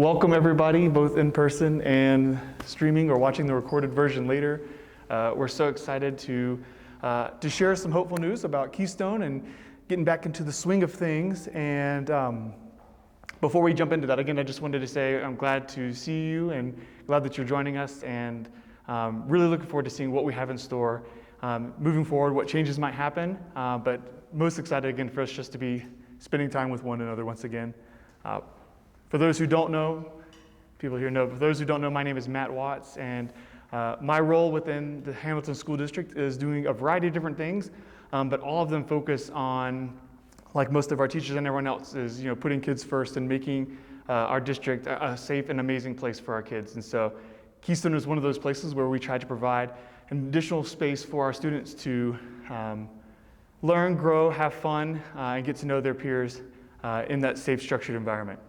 Welcome everybody, both in person and streaming or watching the recorded version later. We're so excited to share some hopeful news about Keystone and getting back into the swing of things. And before we jump into that, again, I just wanted to say I'm glad to see you and glad that you're joining us, and really looking forward to seeing what we have in store moving forward, what changes might happen, but most excited again for us just to be spending time with one another once again. For those who don't know, people here know, for those who don't know, my name is Matt Watts, and my role within the Hamilton School District is doing a variety of different things, but all of them focus on, like most of our teachers and everyone else, is putting kids first and making our district a safe and amazing place for our kids. And so Keystone is one of those places where we try to provide an additional space for our students to learn, grow, have fun, and get to know their peers in that safe, structured environment.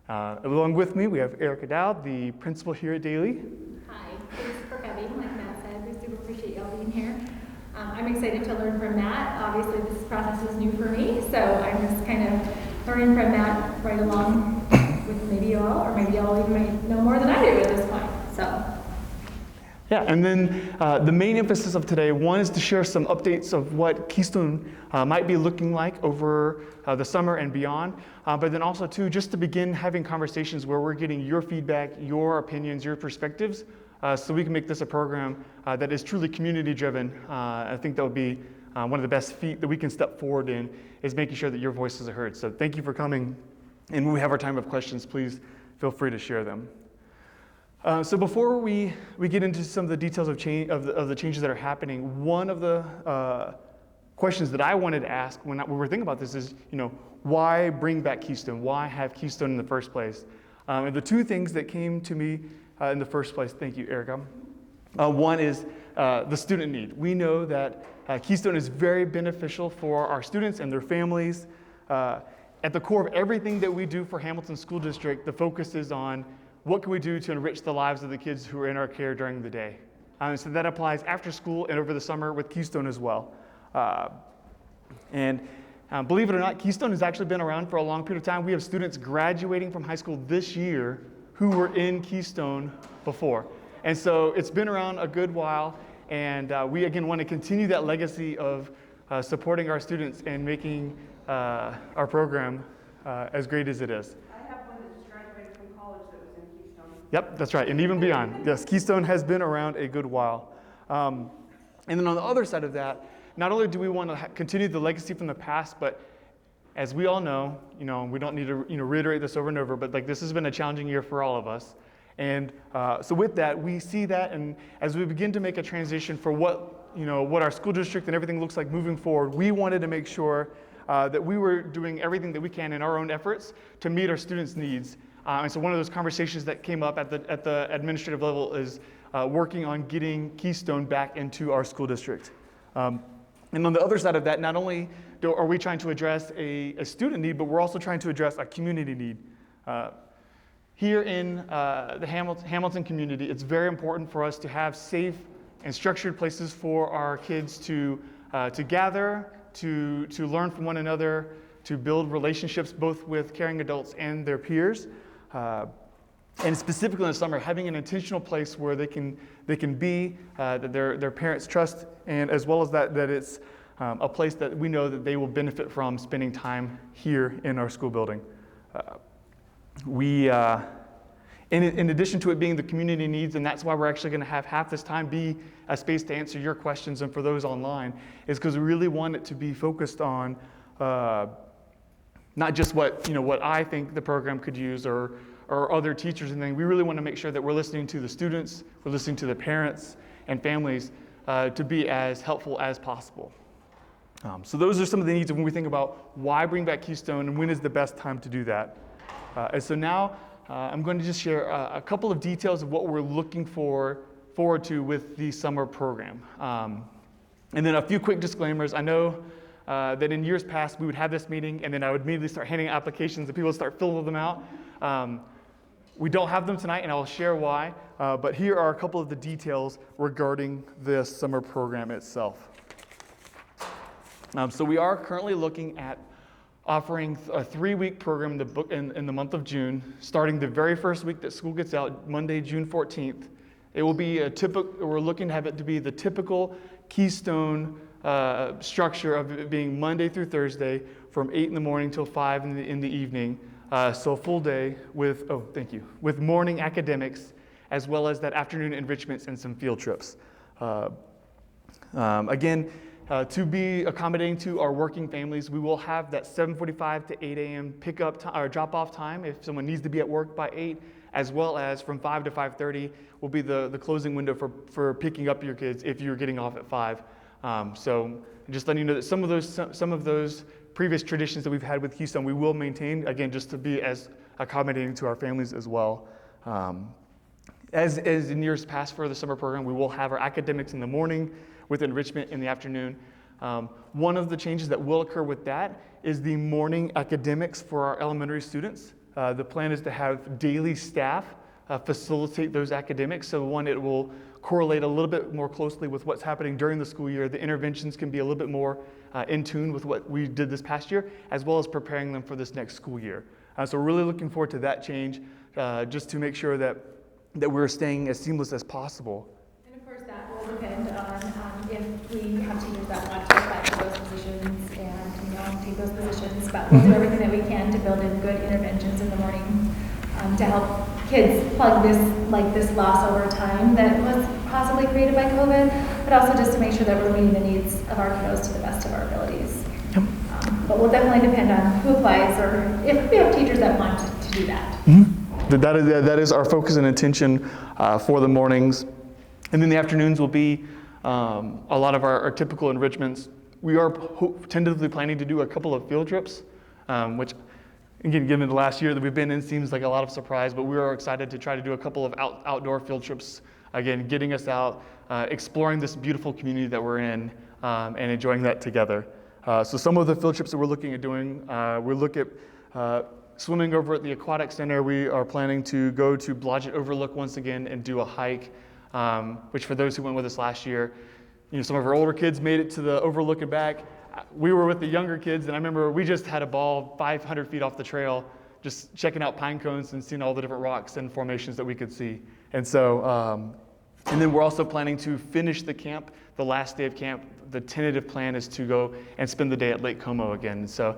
Along with me, we have Erica Dowd, the principal here at Daly. Hi, thanks for coming. Like Matt said, we super appreciate y'all being here. I'm excited to learn from Matt. Obviously, this process is new for me, so I'm just kind of learning from Matt right along with maybe y'all, or maybe y'all even might know more than I do at this point. So. Yeah, and then the main emphasis of today, one is to share some updates of what Keystone might be looking like over the summer and beyond, but then also too, just to begin having conversations where we're getting your feedback, your opinions, your perspectives, so we can make this a program that is truly community driven. I think that would be one of the best feat that we can step forward in, is making sure that your voices are heard. So thank you for coming, and when we have our time of questions, please feel free to share them. So before we get into some of the details of the changes that are happening, one of the questions that I wanted to ask when we're thinking about this is, why bring back Keystone? Why have Keystone in the first place? And the two things that came to me in the first place, thank you, Erica. One is the student need. We know that Keystone is very beneficial for our students and their families. At the core of everything that we do for Hamilton School District, the focus is on what can we do to enrich the lives of the kids who are in our care during the day. So that applies after school and over the summer with Keystone as well. Believe it or not, Keystone has actually been around for a long period of time. We have students graduating from high school this year who were in Keystone before. And so it's been around a good while, and we again want to continue that legacy of supporting our students and making our program as great as it is. Yep, that's right, and even beyond. Yes, Keystone has been around a good while. And then on the other side of that, not only do we want to continue the legacy from the past, but as we all know, we don't need to reiterate this over and over, but this has been a challenging year for all of us. And so with that, we see that, and as we begin to make a transition for what our school district and everything looks like moving forward, we wanted to make sure that we were doing everything that we can in our own efforts to meet our students' needs. And so one of those conversations that came up at the administrative level is working on getting Keystone back into our school district. And on the other side of that, not only are we trying to address a student need, but we're also trying to address a community need. Here in the Hamilton community, it's very important for us to have safe and structured places for our kids to gather, to learn from one another, to build relationships both with caring adults and their peers. And specifically in the summer, having an intentional place where they can be, that their parents trust, and as well as that it's a place that we know that they will benefit from spending time here in our school building. In addition to it being the community needs, and that's why we're actually going to have half this time be a space to answer your questions, and for those online, is because we really want it to be focused on not just what I think the program could use or other teachers and things. We really want to make sure that we're listening to the students, we're listening to the parents and families to be as helpful as possible. So those are some of the needs when we think about why bring back Keystone and when is the best time to do that. And so now I'm going to just share a couple of details of what we're looking forward to with the summer program. And then a few quick disclaimers. I know that in years past we would have this meeting and then I would immediately start handing out applications and people would start filling them out. We don't have them tonight, and I'll share why, but here are a couple of the details regarding this summer program itself. So we are currently looking at offering a 3-week program in the month of June, starting the very first week that school gets out, Monday, June 14th. It will be we're looking to have it to be the typical Keystone structure of it being Monday through Thursday from 8 in the morning till 5 in the evening. So a full day with morning academics, as well as that afternoon enrichments and some field trips. Again, to be accommodating to our working families, we will have that 7:45 to 8 a.m. pickup or drop-off time if someone needs to be at work by 8, as well as from 5 to 5:30 will be the closing window for picking up your kids if you're getting off at 5. So just letting you know that some of those previous traditions that we've had with Keystone, we will maintain, again, just to be as accommodating to our families as well. As in years past for the summer program, we will have our academics in the morning with enrichment in the afternoon. One of the changes that will occur with that is the morning academics for our elementary students. The plan is to have daily staff facilitate those academics. So one, it will correlate a little bit more closely with what's happening during the school year. The interventions can be a little bit more in tune with what we did this past year, as well as preparing them for this next school year. So we're really looking forward to that change, just to make sure that we're staying as seamless as possible. And of course, that will depend on if we have teachers that want to apply for those positions and take those positions. But we'll do everything that we can to build in good interventions in the morning to help kids plug this loss over time that was possibly created by COVID, but also just to make sure that we're meeting the needs of our kiddos to the best of our abilities. Yep. But we'll definitely depend on who applies or if we have teachers that want to do that. Mm-hmm. That is our focus and intention for the mornings. And then the afternoons will be a lot of our typical enrichments. We are tentatively planning to do a couple of field trips, which, again, given the last year that we've been in, seems like a lot of surprise, but we are excited to try to do a couple of outdoor field trips, again, getting us out, exploring this beautiful community that we're in, and enjoying that together. So some of the field trips that we're looking at doing, we look at swimming over at the Aquatic Center. We are planning to go to Blodgett Overlook once again and do a hike, which for those who went with us last year, some of our older kids made it to the overlook and back. We were with the younger kids, and I remember we just had a ball 500 feet off the trail, just checking out pine cones and seeing all the different rocks and formations that we could see. And so, and then we're also planning to finish the camp, the last day of camp. The tentative plan is to go and spend the day at Lake Como again. So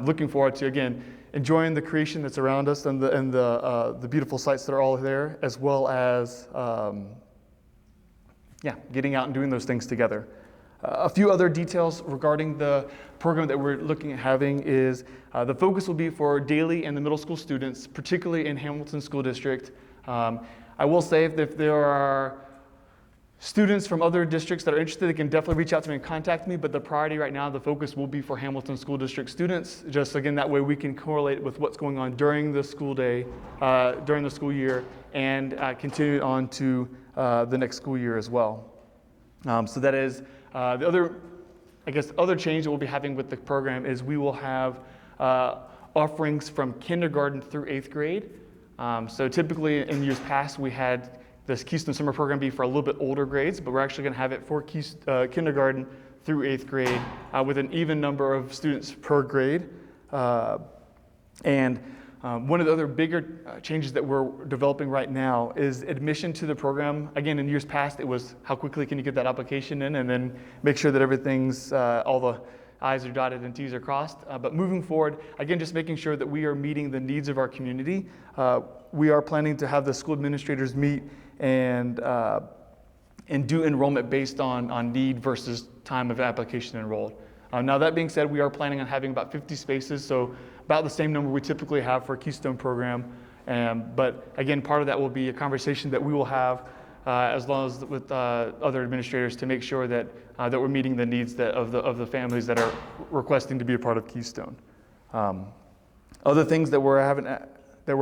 looking forward to, again, enjoying the creation that's around us and the beautiful sights that are all there, as well as, getting out and doing those things together. A few other details regarding the program that we're looking at having is the focus will be for daily and the middle school students, particularly in Hamilton School District. I will say if there are students from other districts that are interested, they can definitely reach out to me and contact me, but the priority right now, the focus will be for Hamilton School District students, just again, that way we can correlate with what's going on during the school day, during the school year, and continue on to the next school year as well. So that is the other change that we'll be having with the program is we will have offerings from kindergarten through 8th grade. So typically in years past, we had this Keystone Summer Program be for a little bit older grades, but we're actually going to have it for kindergarten through 8th grade with an even number of students per grade. And one of the other bigger changes that we're developing right now is admission to the program. Again, in years past, it was how quickly can you get that application in and then make sure that everything's, all the I's are dotted and T's are crossed. But moving forward, again, just making sure that we are meeting the needs of our community. We are planning to have the school administrators meet and do enrollment based on need versus time of application enrolled. Now that being said, we are planning on having about 50 spaces, so about the same number we typically have for a Keystone program. But again, part of that will be a conversation that we will have as well as with other administrators to make sure that we're meeting the needs of the families that are requesting to be a part of Keystone. Other things that we're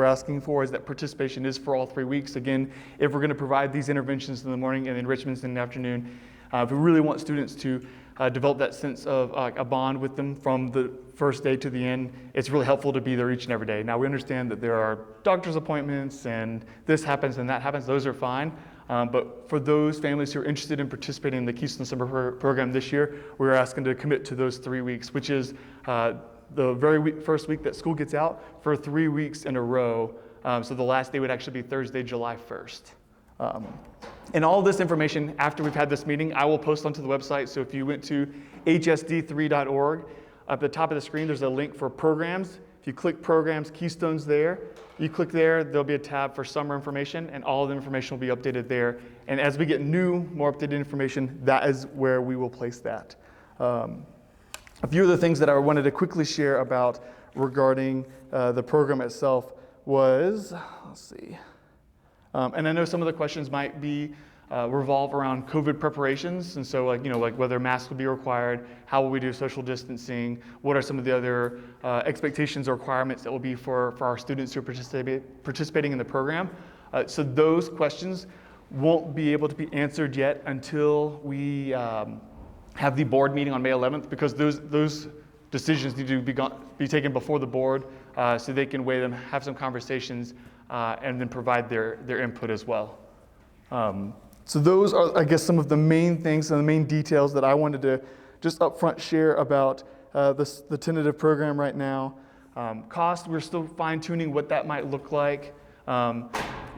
asking for is that participation is for all 3 weeks. Again, if we're going to provide these interventions in the morning and enrichments in the afternoon, if we really want students to develop that sense of a bond with them from the first day to the end, it's really helpful to be there each and every day. Now we understand that there are doctor's appointments and this happens and that happens, those are fine. But for those families who are interested in participating in the Keystone Summer Program this year, we're asking to commit to those 3 weeks, which is the very first week that school gets out for 3 weeks in a row. So the last day would actually be Thursday, July 1st. And all this information, after we've had this meeting, I will post onto the website. So if you went to hsd3.org, up at the top of the screen, there's a link for programs. If you click programs, Keystone's there. You click there, there'll be a tab for summer information, and all of the information will be updated there. And as we get new, more updated information, that is where we will place that. A few of the things that I wanted to quickly share about regarding the program itself was, let's see, and I know some of the questions might be revolve around COVID preparations, and so like whether masks will be required, how will we do social distancing, what are some of the other expectations or requirements that will be for our students who are participating in the program. So those questions won't be able to be answered yet until we have the board meeting on May 11th, because those decisions need to be taken before the board so they can weigh them, have some conversations, and then provide their input as well. So those are, I guess, some of the main things and the main details that I wanted to just up front share about the tentative program right now. Cost, we're still fine-tuning what that might look like.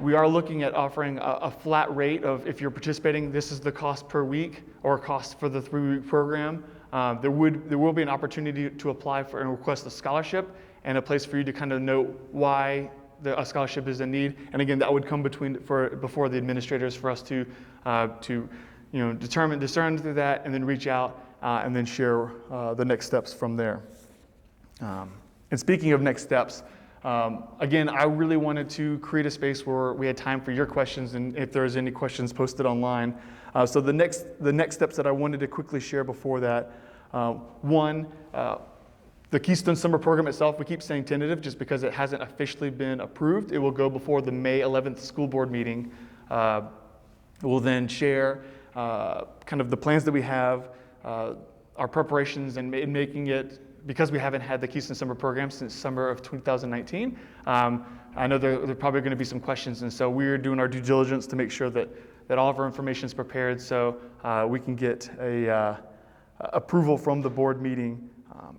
We are looking at offering a flat rate of, if you're participating, this is the cost per week or cost for the 3-week program. There will be an opportunity to apply for and request a scholarship, and a place for you to kind of know why a scholarship is in need. And again, that would come before the administrators for us to discern through that, and then reach out and then share the next steps from there. And speaking of next steps, again, I really wanted to create a space where we had time for your questions, and if there's any questions posted online. So the next steps that I wanted to quickly share before that, one, the Keystone Summer Program itself, we keep saying tentative just because it hasn't officially been approved. It will go before the May 11th school board meeting. We'll then share kind of the plans that we have, our preparations, and making it, because we haven't had the Keystone Summer Program since summer of 2019. I know there are probably going to be some questions, and so we're doing our due diligence to make sure that all of our information is prepared so we can get approval from the board meeting.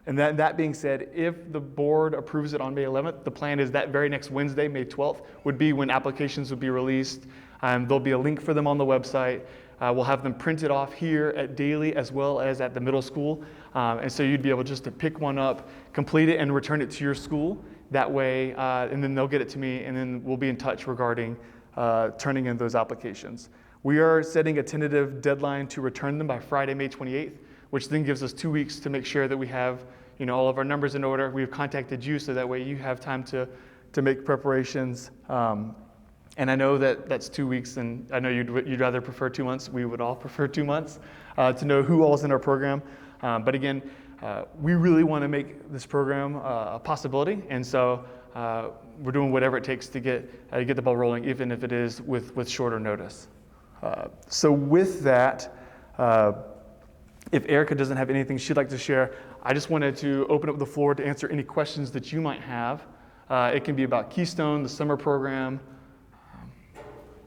And that being said, if the board approves it on May 11th, the plan is that very next Wednesday, May 12th, would be when applications would be released. There'll be a link for them on the website. We'll have them printed off here at Daly as well as at the middle school. And so you'd be able just to pick one up, complete it, and return it to your school. That way, and then they'll get it to me, and then we'll be in touch regarding turning in those applications. We are setting a tentative deadline to return them by Friday, May 28th, which then gives us 2 weeks to make sure that we have all of our numbers in order. We've contacted you so that way you have time to make preparations. And I know that that's 2 weeks, and I know you'd rather prefer 2 months. We would all prefer 2 months to know who all is in our program. But again, we really want to make this program a possibility, and so we're doing whatever it takes to get the ball rolling, even if it is with shorter notice. So with that, if Erica doesn't have anything she'd like to share, I just wanted to open up the floor to answer any questions that you might have. It can be about Keystone, the summer program,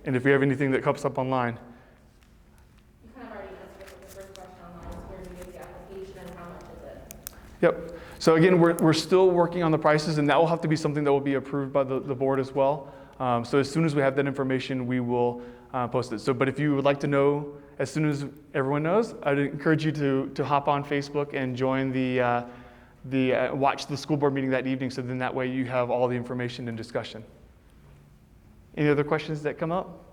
and if we have anything that comes up online. You kind of already answered the first question online, is where do you get the application and how much is it? Yep. So again, we're still working on the prices, and that will have to be something that will be approved by the board as well. So as soon as we have that information, we will post it. But if you would like to know as soon as everyone knows, I'd encourage you to hop on Facebook and join watch the school board meeting that evening, so then that way you have all the information and discussion. Any other questions that come up?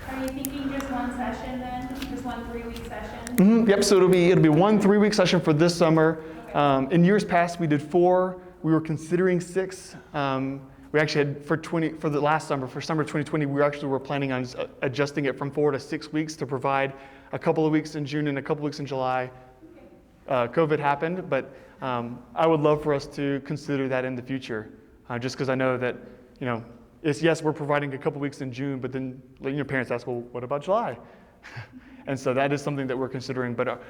Are you thinking just one session then? Just one 3-week session? Mm-hmm. Yep, so it'll be one 3-week session for this summer. Okay. In years past, we did 4. We were considering 6. We actually had for the last summer, for summer 2020, we were planning on adjusting it from 4 to 6 weeks to provide a couple of weeks in June and a couple of weeks in July. COVID happened, but I would love for us to consider that in the future, just because I know that, yes, we're providing a couple weeks in June, but then parents ask, well, what about July? And so that is something that we're considering. But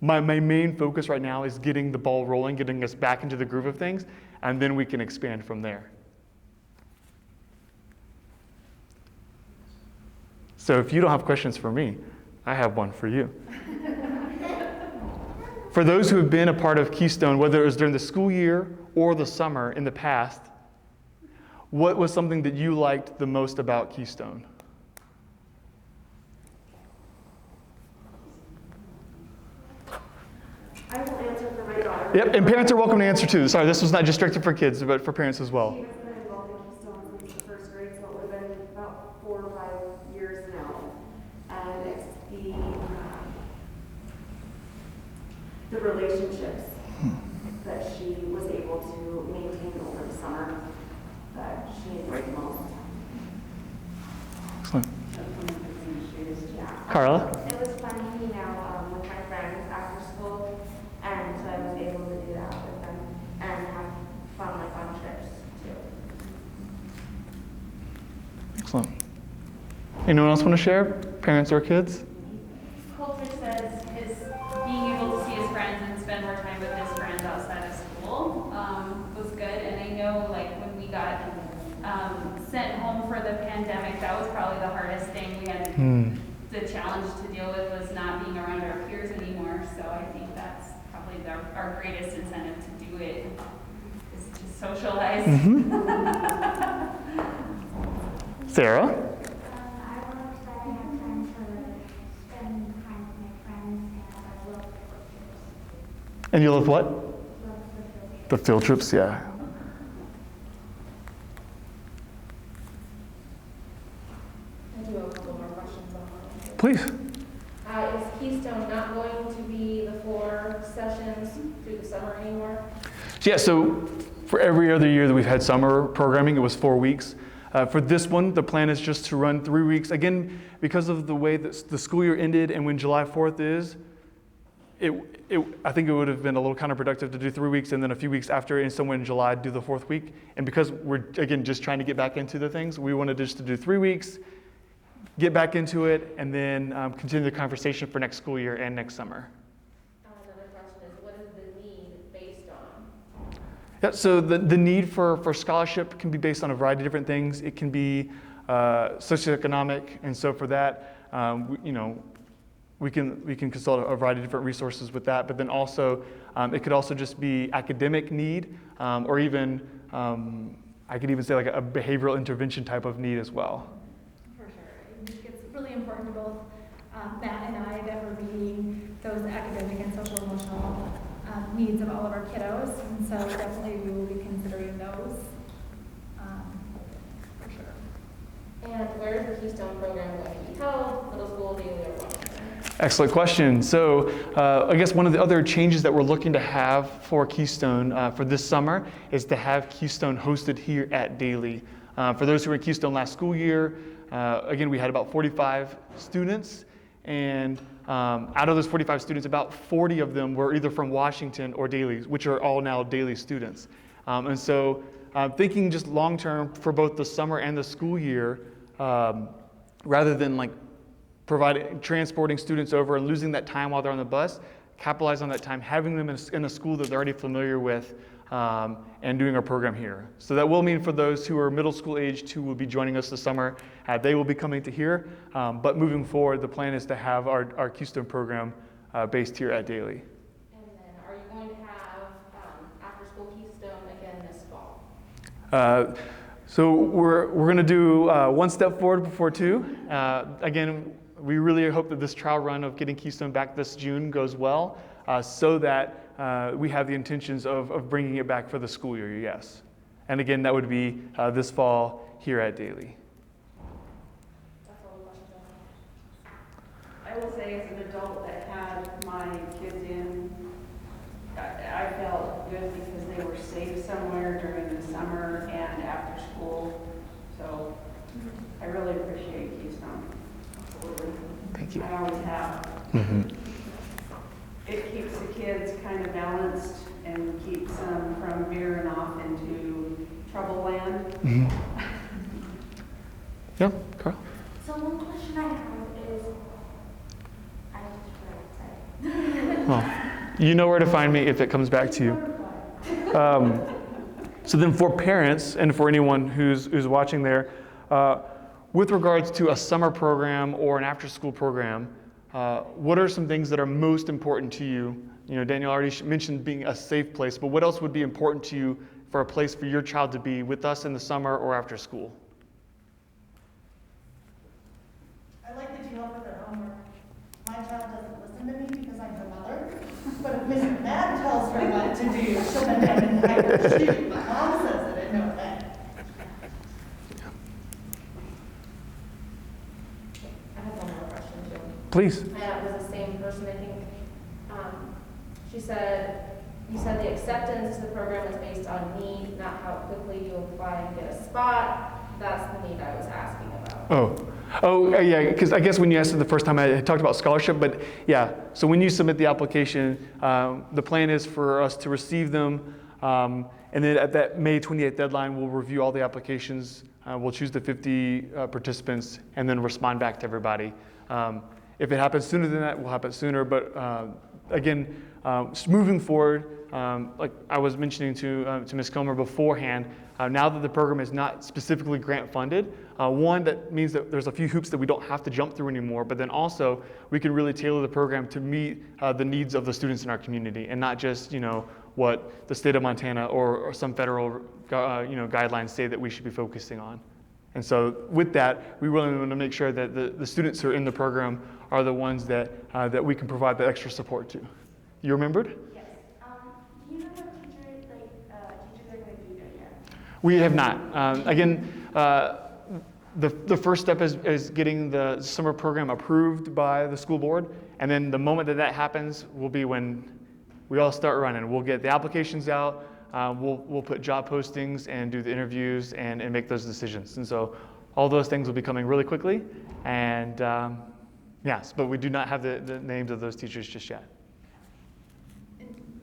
my main focus right now is getting the ball rolling, getting us back into the groove of things, and then we can expand from there. So if you don't have questions for me, I have one for you. For those who have been a part of Keystone, whether it was during the school year or the summer in the past, what was something that you liked the most about Keystone? I will answer for my daughter. Yep, and parents are welcome to answer too. Sorry, this was not just directed for kids, but for parents as well. She has been involved in Keystone since the first grade, so it would have been about 4 or 5 years now. And it's the relationships that she was able to maintain over the summer that she enjoyed the most. Excellent. Yeah. Carla? It was fun hanging out with my friends after school, and so I was able to do that with them and have fun like on trips too. Excellent. Anyone else want to share? Parents or kids? Coulter says his being able to see his friends and spend more time with his friends outside of school was good. And I know, like, when we got sent home for the pandemic, that was probably the hardest thing we had. The challenge to deal with was not being around our peers anymore. So I think that's probably our greatest incentive to do it, is to socialize. Sarah? I love that I have time to spend time with my friends, and I love the field trips. And you love what? Love the field trips. The field trips, yeah. I do have a couple more questions on that. Please. Is Keystone not going to be the 4 sessions through the summer anymore? Yeah, so for every other year that we've had summer programming, it was 4 weeks. For this one, the plan is just to run 3 weeks. Again, because of the way that the school year ended and when July 4th is, I think it would have been a little counterproductive to do 3 weeks and then a few weeks after, and somewhere in July, do the 4th week. And because we're, again, just trying to get back into the things, we wanted just to do 3 weeks, get back into it, and then continue the conversation for next school year and next summer. Another question is, what is the need based on? Yeah, so the need for scholarship can be based on a variety of different things. It can be socioeconomic, and so for that, we can consult a variety of different resources with that. But then also, it could also just be academic need, or even I could even say like a behavioral intervention type of need as well. For sure. I think it's really important to both Matt and I that we're meeting those academic and social emotional needs of all of our kiddos, and so definitely we will be considering those for sure. And where is the Keystone program going to be held? Middle school, daily, or Washington? Excellent question. So I guess one of the other changes that we're looking to have for Keystone for this summer is to have Keystone hosted here at Daly. For those who were in Keystone last school year, again, we had about 45 students, and out of those 45 students, about 40 of them were either from Washington or Daly, which are all now Daly students. And so thinking just long-term for both the summer and the school year, rather than like transporting students over and losing that time while they're on the bus, capitalize on that time, having them in a school that they're already familiar with, and doing our program here. So that will mean for those who are middle school aged who will be joining us this summer, they will be coming to here. But moving forward, the plan is to have our Keystone program based here at Daly. And then are you going to have after-school Keystone again this fall? So we're going to do one step forward before 2. Again, we really hope that this trial run of getting Keystone back this June goes well, so that we have the intentions of bringing it back for the school year, yes. And again, that would be this fall here at Daly. That's all the questions I have. I will say, as an adult that had my kids in, I felt good because they were safe somewhere during the summer and after school. So I really appreciate Keystone. Absolutely. Thank you. I always have. Mm-hmm. It keeps the kids kind of balanced and keeps them from veering off into trouble land. Mm-hmm. Yeah, Carl? So one question I have is, I just forgot to say. Well, you know where to find me if it comes back to you. So then for parents and for anyone who's watching there, with regards to a summer program or an after-school program, what are some things that are most important to you? You know, Daniel already mentioned being a safe place, but what else would be important to you for a place for your child to be with us in the summer or after school? I like that you help with their homework. My child doesn't listen to me because I'm her mother, but if Mr. Dad tells her what to do, she'll then come and hide her shoe. My mom says it, and no way. I have one more question too. Please. It was the same person, I think. She said, you said the acceptance to the program is based on need, not how quickly you apply and get a spot. That's the need I was asking about. Yeah, because I guess when you asked it the first time, I talked about scholarship, but yeah, so when you submit the application, the plan is for us to receive them, and then at that May 28th deadline, we'll review all the applications, we'll choose the 50 participants, and then respond back to everybody. If it happens sooner than that, we'll happen sooner, but again, moving forward, like I was mentioning to Ms. Comer beforehand, now that the program is not specifically grant funded, one, that means that there's a few hoops that we don't have to jump through anymore, but then also we can really tailor the program to meet the needs of the students in our community, and not just, you know, what the state of Montana or some federal guidelines say that we should be focusing on. And so with that, we really want to make sure that the students who are in the program are the ones that we can provide the extra support to. You remembered? Yes. Do you know what teachers are going to do that yet? We have not. Again, the first step is getting the summer program approved by the school board, and then the moment that happens will be when we all start running. We'll get the applications out, we'll put job postings and do the interviews and make those decisions. And so all those things will be coming really quickly, and yes, but we do not have the names of those teachers just yet.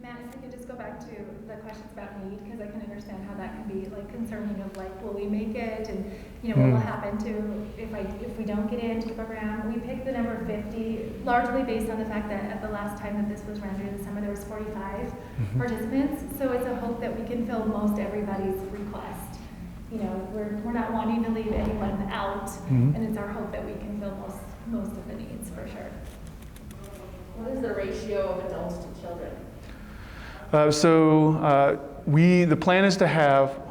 Matt, if we could just go back to the questions about need, because I can understand how that can be like concerning of like, will we make it, and you know, what will happen to if we don't get into the program. We picked the number 50 largely based on the fact that at the last time that this was run during the summer, there was 45 participants. So it's a hope that we can fill most everybody's request. You know, we're not wanting to leave anyone out, and it's our hope that we can fill most of the needs for sure. What is the ratio of adults to children? The plan is to have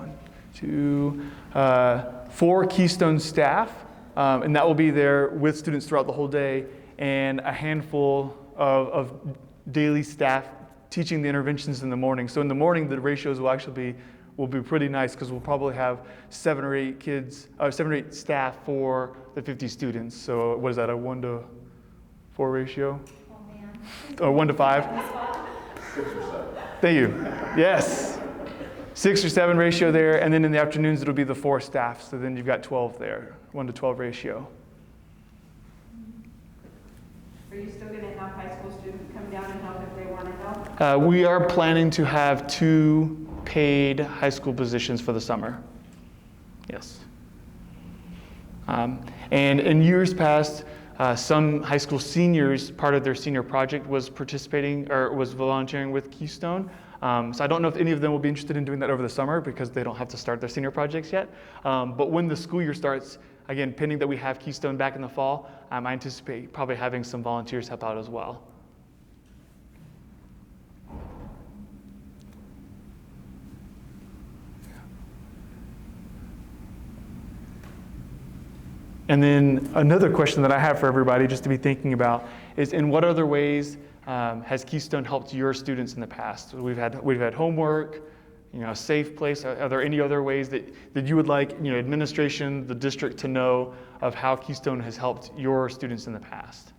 4 Keystone staff, and that will be there with students throughout the whole day, and a handful of daily staff teaching the interventions in the morning. So in the morning, the ratios will be pretty nice, because we'll probably have 7 or 8 staff for the 50 students. So what is that, a 1-to-4 ratio? Oh man. Or 1-to-5? Thank you. Yes. 6 or 7 ratio there, and then in the afternoons it'll be the 4 staff. So then you've got 12 there, 1-to-12 ratio. Are you still going to have high school students come down and help if they want to help? We are planning to have 2 paid high school positions for the summer. Yes. And in years past, some high school seniors, part of their senior project was participating or was volunteering with Keystone. So I don't know if any of them will be interested in doing that over the summer, because they don't have to start their senior projects yet. But when the school year starts, again, pending that we have Keystone back in the fall, I anticipate probably having some volunteers help out as well. And then another question that I have for everybody just to be thinking about is, in what other ways has Keystone helped your students in the past? We've had homework, a safe place. Are there any other ways that you would like, administration, the district to know of how Keystone has helped your students in the past?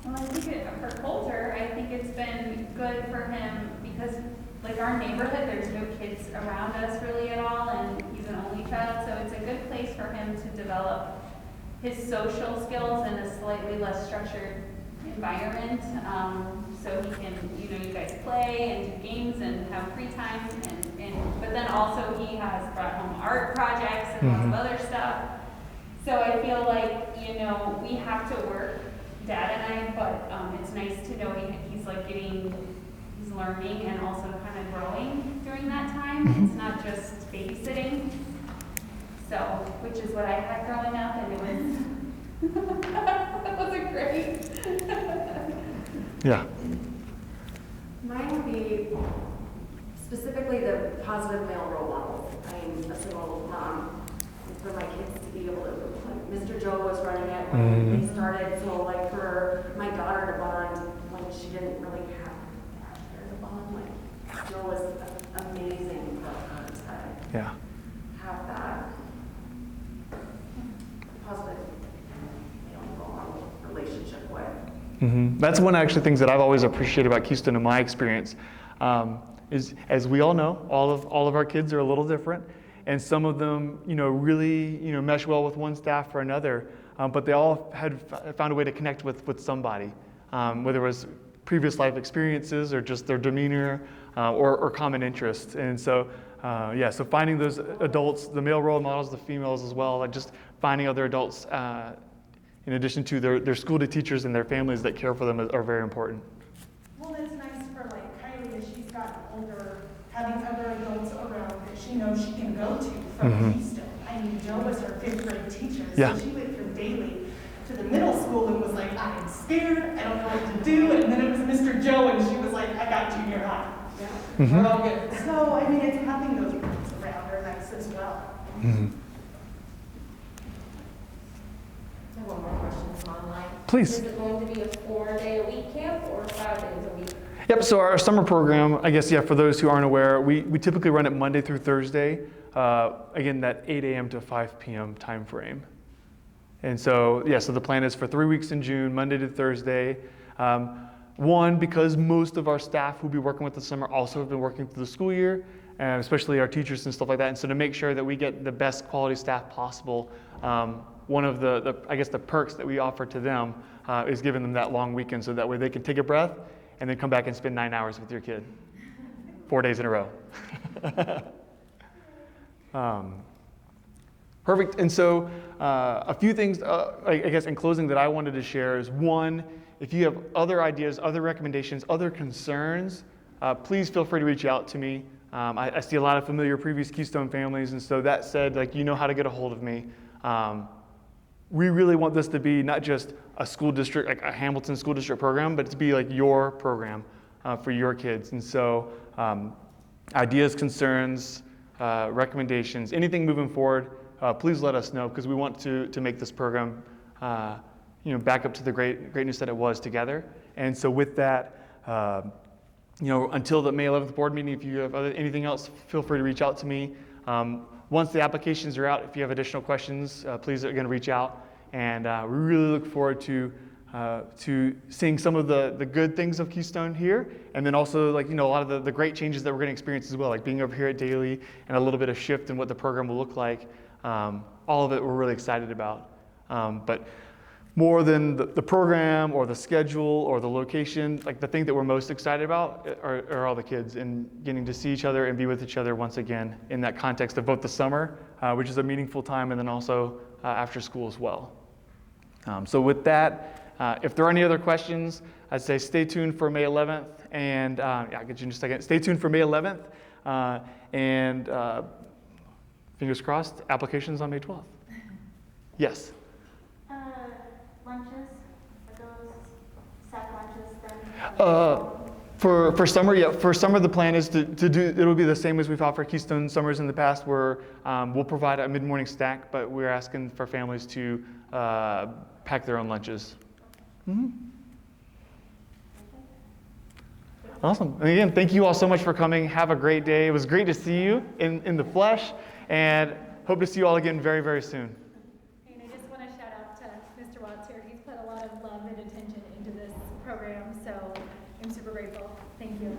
Well, I think for Coulter, I think it's been good for him because, like, our neighborhood, there's no kids around us really at all, and he's an only child, so it's a good place for him to develop his social skills in a slightly less structured environment. So he can, you guys play and do games and have free time, but then also he has brought home art projects and lots of other stuff. So I feel like, we have to work, Dad and I, but it's nice to know he's like getting he's learning and also kind of growing during that time. It's not just babysitting. So, which is what I had growing up, and it was, that wasn't great. Yeah. Mine would be specifically the positive male role models. I'm a single mom, and for my kids to be able to, like, Mr. Joe was running it when they started, so like for my daughter to bond, like she didn't really have her to bond, like Joe was amazing for her to Yeah. have that positive male role model relationship with. That's one actually things that I've always appreciated about Keystone in my experience. Is, as we all know, all of our kids are a little different, and some of them, really, mesh well with one staff or another. But they all had found a way to connect with somebody, whether it was previous life experiences or just their demeanor or common interests. And so, so finding those adults, the male role models, the females as well, like just finding other adults in addition to their school teachers and their families that care for them are very important. Well, it's nice for like Kylie as she's gotten older, having other adults around that she knows she can go to from Keystone. I mean, Joe was her 5th grade teacher, Yeah. so she went from daily to the middle school and was like, I am scared, I don't know what to do. And then it was Mr. Joe, and she was like, I got junior high. Yeah. We're all good. So, I mean, it's having those adults around are nice as well. I have one more question from online. Please. Is it going to be a 4-day-a-week camp or 5 days a week? Yep, so our summer program, I guess, for those who aren't aware, we typically run it Monday through Thursday, again, that 8 a.m. to 5 p.m. time frame. And so, so the plan is for 3 weeks in June, Monday to Thursday. One, because most of our staff who'll be working with the summer also have been working through the school year, and especially our teachers and stuff like that. And so to make sure that we get the best quality staff possible, one of the perks that we offer to them is giving them that long weekend so that way they can take a breath and then come back and spend 9 hours with your kid, 4 days in a row. Perfect. And so a few things, I guess, in closing that I wanted to share is one, if you have other ideas, other recommendations, other concerns, please feel free to reach out to me. I see a lot of familiar previous Keystone families, and so that said, you know how to get a hold of me. We really want this to be not just a school district, like a Hamilton school district program, but to be like your program for your kids. And so ideas, concerns, recommendations, anything moving forward, please let us know, because we want to make this program back up to the greatness that it was together. And so with that, until the May 11th board meeting, if you have anything else, feel free to reach out to me. Once the applications are out, if you have additional questions, please again reach out. And we really look forward to seeing some of the good things of Keystone here, and then also a lot of the great changes that we're going to experience as well, like being over here at Daily and a little bit of shift in what the program will look like. All of it we're really excited about. But more than the program or the schedule or the location, the thing that we're most excited about are all the kids and getting to see each other and be with each other once again in that context of both the summer, which is a meaningful time, and then also after school as well. So with that, if there are any other questions, I'd say stay tuned for May 11th, and I'll get you in just a second. Stay tuned for May 11th, and fingers crossed, applications on May 12th. Yes? Lunches, are those set lunches then? For summer, the plan is to do, it'll be the same as we've offered Keystone Summers in the past, where we'll provide a mid-morning snack, but we're asking for families to pack their own lunches. Awesome. And again, thank you all so much for coming. Have a great day. It was great to see you in the flesh, and hope to see you all again very, very soon. And I just want to shout out to Mr. Watts here. He's put a lot of love and attention into this program, so I'm super grateful. Thank you.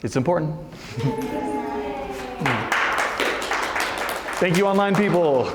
It's important. Thank you, online people.